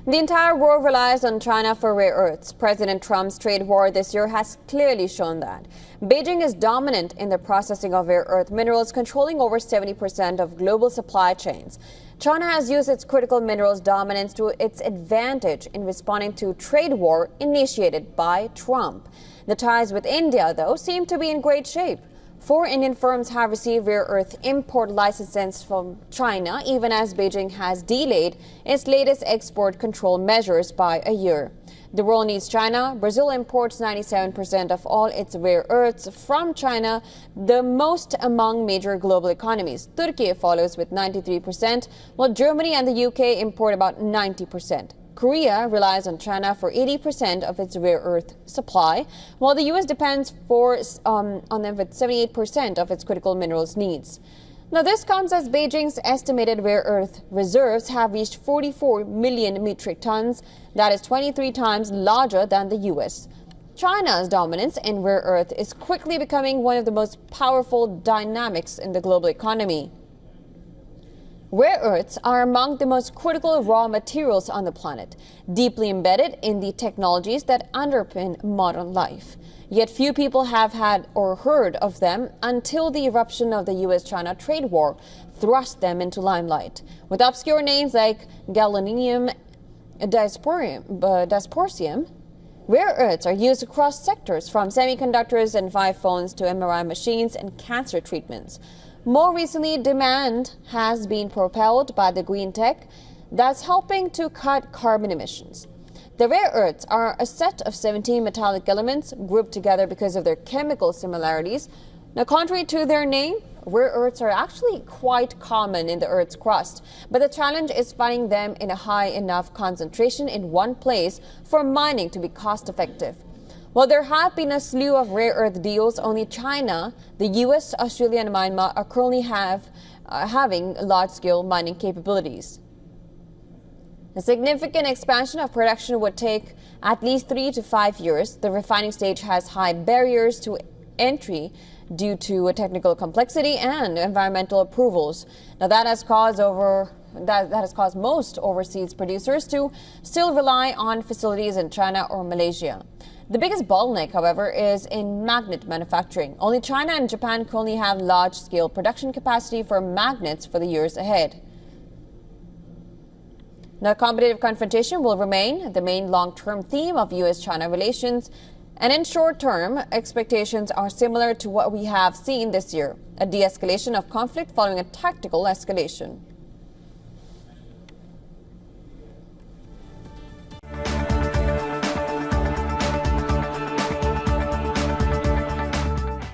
The entire world relies on China for rare earths. President Trump's trade war this year has clearly shown that. Beijing is dominant in the processing of rare earth minerals, controlling over 70% of global supply chains. China has used its critical minerals dominance to its advantage in responding to trade war initiated by Trump. The ties with India, though, seem to be in great shape. 4 Indian firms have received rare earth import licenses from China, even as Beijing has delayed its latest export control measures by a year. The world needs China. Brazil imports 97% of all its rare earths from China, the most among major global economies. Turkey follows with 93%, while Germany and the UK import about 90%. Korea relies on China for 80% of its rare earth supply, while the U.S. depends on them with 78% of its critical minerals needs. Now, this comes as Beijing's estimated rare earth reserves have reached 44 million metric tons. That is 23 times larger than the U.S. China's dominance in rare earth is quickly becoming one of the most powerful dynamics in the global economy. Rare earths are among the most critical raw materials on the planet, deeply embedded in the technologies that underpin modern life. Yet few people have had or heard of them until the eruption of the U.S.-China trade war thrust them into limelight. With obscure names like gadolinium, dysprosium, rare earths are used across sectors from semiconductors and 5 phones to MRI machines and cancer treatments. More recently, demand has been propelled by the green tech that's helping to cut carbon emissions. The rare earths are a set of 17 metallic elements grouped together because of their chemical similarities. Now, contrary to their name, rare earths are actually quite common in the Earth's crust, but the challenge is finding them in a high enough concentration in one place for mining to be cost-effective. While there have been a slew of rare earth deals, only China, the U.S., Australia, and Myanmar are currently having large-scale mining capabilities. A significant expansion of production would take at least 3 to 5 years. The refining stage has high barriers to entry due to technical complexity and environmental approvals. Now, that has caused most overseas producers to still rely on facilities in China or Malaysia. The biggest bottleneck, however, is in magnet manufacturing. Only China and Japan currently have large-scale production capacity for magnets for the years ahead. Now, competitive confrontation will remain the main long-term theme of U.S.-China relations, and in short term, expectations are similar to what we have seen this year, a de-escalation of conflict following a tactical escalation.